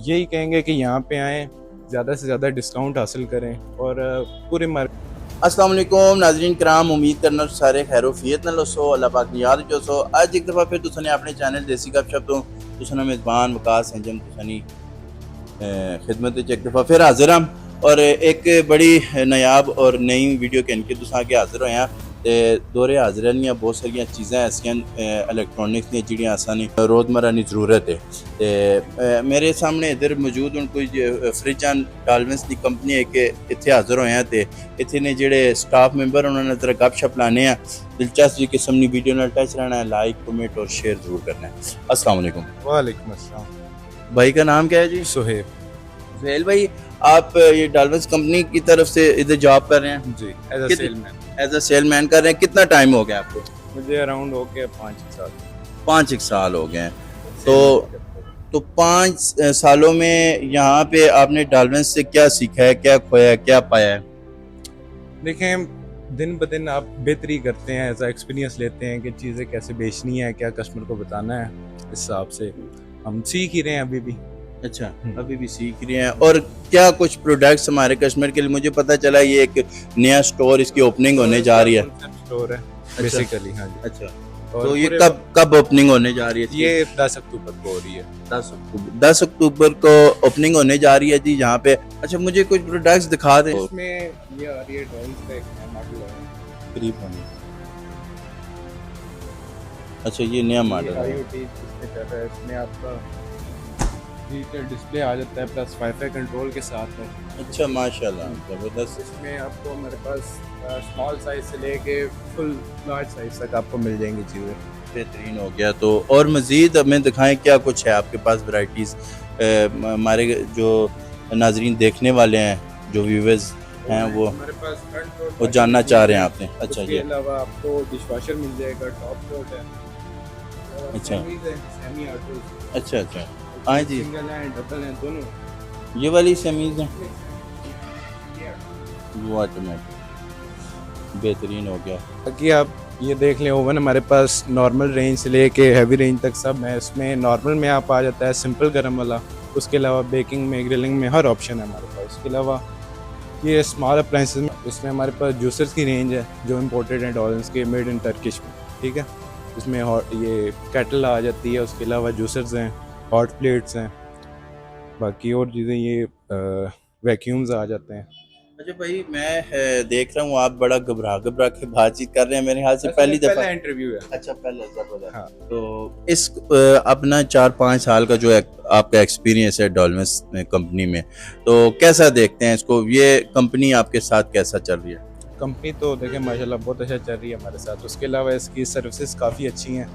यही कहेंगे कि यहाँ पे आएँ, ज़्यादा से ज़्यादा डिस्काउंट हासिल करें और पूरे मार्केट। अस्सलाम वालेकुम नाज़रीन कराम, उम्मीद करना सारे खैरोफियत न लसो अल्लाह पाक की याद जो सो आज एक दफ़ा फिर तुसने अपने चैनल देसी गपशप तो तुसने मेज़बान वकास संजम तुसनी खिदमत एक दफ़ा फिर हाजिर हम और एक बड़ी नायाब और नई वीडियो के इनके तुस आगे हाजिर होए हैं ते दौरे हाजिर दियां बहुत सारियां चीज़ां ऐसियां इलैक्ट्रॉनिक्स दियां जिहड़ियां असानी रोज़मर्रा दी ज़रूरत है ते मेरे सामने इधर मौजूद हूँ कोई फ्रिज एंड डालवेंस की कंपनी है कि इत्थे हाजिर होए हैं ते इत्थे ने जिहड़े स्टाफ मैंबर उन्होंने जरा गपशप लाने हैं दिलचस्प जी किस्म की वीडियो नाल टच रहना है, लाइक कमेंट और शेयर ज़रूर करना है। अस्सलाम वालेकुम। वालेकुम अस्सलाम। भाई का नाम क्या है जी? सुहेब। सुहेल भाई, आप ये डालवेंस कंपनी की तरफ से इधर जॉब कर रहे हैं? जी, as a salesman. As a salesman कर रहे हैं। कितना टाइम हो गया आपको? मुझे अराउंड हो गया 5 साल। 5 साल हो गए हैं। तो 5 सालों में यहाँ पे आपने डालवेंस से क्या सीखा है, क्या खोया है, क्या पाया है? देखें, दिन ब दिन आप बेहतरी करते हैं, एज एक्सपीरियंस लेते हैं कि चीज़ें कैसे बेचनी है, क्या कस्टमर को बताना है। इस हिसाब से हम सीख ही रहे हैं अभी भी। अच्छा, अभी भी सीख रहे हैं। और क्या कुछ प्रोडक्ट्स हमारे कस्टमर के लिए, मुझे पता चला ये एक नया स्टोर इसकी ओपनिंग होने जा रही है। स्टोर है बेसिकली। हाँ जी। अच्छा, तो ये कब ओपनिंग होने जा रही है? ये 10 अक्टूबर को हो रही है। 10 अक्टूबर को ओपनिंग होने जा रही है जी यहाँ पे। अच्छा, मुझे कुछ प्रोडक्ट्स दिखा दें। इसमें ये आ रही है डॉल्स का एक नया मॉडल है। करीब होने। अच्छा, ये नया मॉडल है। IoT इसमें चल रहा है। इसमें आपका डिजिटल डिस्प्ले आ जाता है प्लस वाईफाई कंट्रोल के साथ है। अच्छा, माशाल्लाह, ज़बरदस्त। इसमें आपको हमारे पास स्मॉल साइज से लेके फुल लार्ज साइज तक आपको मिल जाएंगी चीज़ें। बेहतरीन हो गया। तो और मज़ीद हमें दिखाएं क्या कुछ है आपके पास वैराइटीज़, हमारे जो नाजरीन देखने वाले हैं, जो व्यूवर्स हैं, वो हमारे पास वो जानना चाह रहे हैं आपने। अच्छा, इसके ये अलावा आपको डिशवाशर मिल जाएगा, टॉप कोट है। अच्छा। Semi auto. अच्छा अच्छा, हाँ जी, सिंगल है, डबल है, दोनों। ये वाली सेमीज हैं, वो ऑटोमेटिक। बेहतरीन हो गया। बाकी आप ये देख लें, ओवन हमारे पास नॉर्मल रेंज से लेके हैवी रेंज तक सब है। इसमें नॉर्मल में आप आ जाता है सिंपल गरम वाला। उसके अलावा बेकिंग में, ग्रिलिंग में हर ऑप्शन है हमारे पास। उसके अलावा ये स्मॉल अप्लाइंसेस में, इसमें हमारे पास जूसर्स की रेंज है जो इम्पोर्टेड हैं डॉलर्स के, मेड इन टर्किश में। ठीक है, इसमें ये केटल आ जाती है। उसके अलावा जूसर्स हैं, हॉट प्लेट्स हैं, बाकी और चीज़ें ये वैक्यूम्स आ जाते हैं। अच्छा भाई, मैं देख रहा हूँ आप बड़ा घबरा के बातचीत कर रहे हैं, मेरे ख्याल से पहली दफा इंटरव्यू है। अच्छा, पहला जबरदस्त। हाँ। तो इस अपना 4-5 साल का जो आपका एक्सपीरियंस है डॉलमेंस कंपनी में, तो कैसा देखते हैं इसको? ये कंपनी आपके साथ कैसा चल रही है? कंपनी तो देखें माशाल्लाह बहुत अच्छा चल रही है हमारे साथ। उसके अलावा इसकी सर्विसेज काफ़ी अच्छी हैं।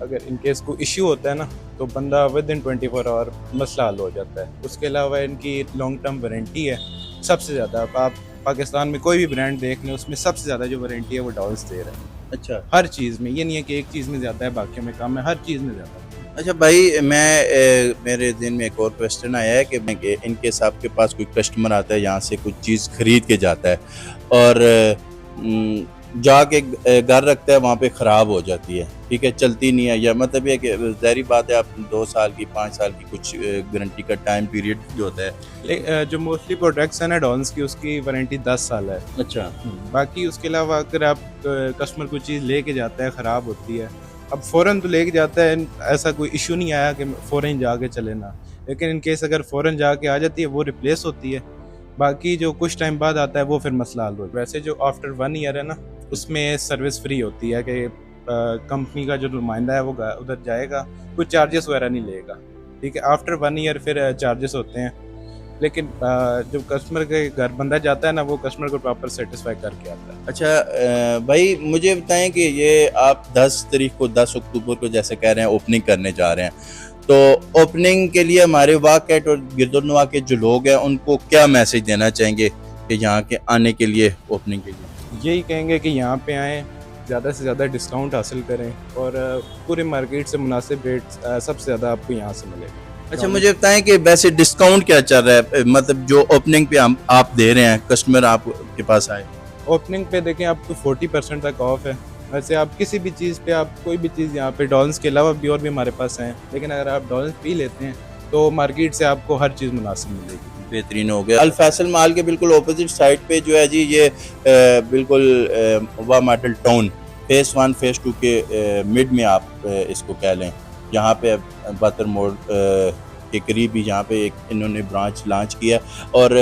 अगर इनकेस कोई इश्यू होता है ना, तो बंदा विद इन 24 आवर मसला हल हो जाता है। उसके अलावा इनकी लॉन्ग टर्म वारंटी है सबसे ज़्यादा। आप पाकिस्तान में कोई भी ब्रांड देख लें, उसमें सबसे ज़्यादा जो वारंटी है वो डॉल्स दे रहा है। अच्छा, हर चीज़ में। ये नहीं है कि एक चीज़ में ज़्यादा है बाकी में कम है, हर चीज़ में ज़्यादा है। अच्छा भाई, मेरे दिन में एक और क्वेश्चन आया है कि इनकेस आपके पास कोई कस्टमर आता है, यहाँ से कुछ चीज़ खरीद के जाता है और जाके घर रखता है, वहाँ पे ख़राब हो जाती है, ठीक है, चलती नहीं है, या मतलब ये कि ज़ाहिर बात है आप 2 साल की 5 साल की कुछ गारंटी का टाइम पीरियड जो होता है। जो मोस्टली प्रोडक्ट्स हैं ना डॉल्स की, उसकी वारंटी 10 साल है। अच्छा। बाकी उसके अलावा अगर आप कस्टमर कोई चीज़ लेके जाता है, ख़राब होती है, अब फ़ौरन तो लेके जाता है, ऐसा कोई इशू नहीं आया कि फ़ौरन जाके चले ना। लेकिन इन केस अगर फ़ौरन जाके आ जाती है, वो रिप्लेस होती है। बाकी जो कुछ टाइम बाद आता है वो फिर मसला हल हो जाता है। वैसे जो आफ्टर 1 ईयर है ना, उसमें सर्विस फ्री होती है कि कंपनी का जो नुमाइंदा है वो उधर जाएगा, कुछ चार्जेस वगैरह नहीं लेगा। ठीक है, आफ्टर 1 ईयर फिर चार्जेस होते हैं। लेकिन जो कस्टमर के घर बंदा जाता है ना, वो कस्टमर को प्रॉपर सेटिस्फाई करके आता है। अच्छा भाई, मुझे बताएं कि ये आप 10 तारीख को, 10 अक्टूबर को जैसे कह रहे हैं ओपनिंग करने जा रहे हैं, तो ओपनिंग के लिए हमारे वाक़ेट और गिरदुनवा के जो लोग हैं उनको क्या मैसेज देना चाहेंगे कि यहाँ के आने के लिए, ओपनिंग के लिए? यही कहेंगे कि यहाँ पे आएँ, ज़्यादा से ज़्यादा डिस्काउंट हासिल करें और पूरे मार्केट से मुनासिब रेट सबसे ज़्यादा आपको यहाँ से मिलेगा। अच्छा, मुझे बताएं कि वैसे डिस्काउंट क्या चल रहा है, मतलब जो ओपनिंग पे आप दे रहे हैं, कस्टमर आपके पास आए? ओपनिंग पे देखें आपको 40% तक ऑफ है। वैसे आप किसी भी चीज़ पे, आप कोई भी चीज़ यहाँ पे डॉल्स के अलावा भी और भी हमारे पास हैं, लेकिन अगर आप डॉल्स भी लेते हैं तो मार्केट से आपको हर चीज़ मुनासिब मिलेगी। बेहतरीन हो गया। अल फैसल माल के बिल्कुल ऑपोजिट साइड पे जो है जी ये बिल्कुल वाह मॉडल टाउन फेज़ 1 फेज़ 2 के मिड में आप इसको कह लें, यहाँ पे बतर मोड़ के करीब ही यहाँ पे एक इन्होंने ब्रांच लॉन्च किया और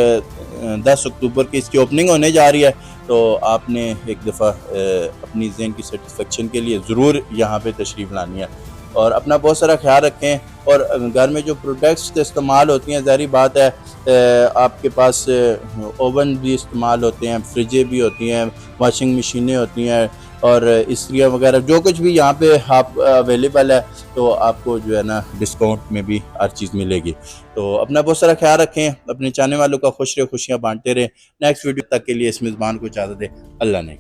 10 अक्टूबर की इसकी ओपनिंग होने जा रही है। तो आपने एक दफ़ा अपनी ज़हन की सेटिस्फेक्शन के लिए ज़रूर यहाँ पे तशरीफ़ लानी है और अपना बहुत सारा ख्याल रखें। और घर में जो प्रोडक्ट्स इस्तेमाल होती हैं, ज़ाहिर बात है आपके पास ओवन भी इस्तेमाल होते हैं, फ्रिजें भी होती हैं, वॉशिंग मशीनें होती हैं और इस्त्रियाँ वगैरह जो कुछ भी यहाँ पे आप अवेलेबल है, तो आपको जो है ना डिस्काउंट में भी हर चीज़ मिलेगी। तो अपना बहुत सारा ख्याल रखें, अपने चाहने वालों का खुश रहे, खुशियाँ बांटते रहें। नेक्स्ट वीडियो तक के लिए इस मेज़बान को इजाज़त दें। अल्लाह ने।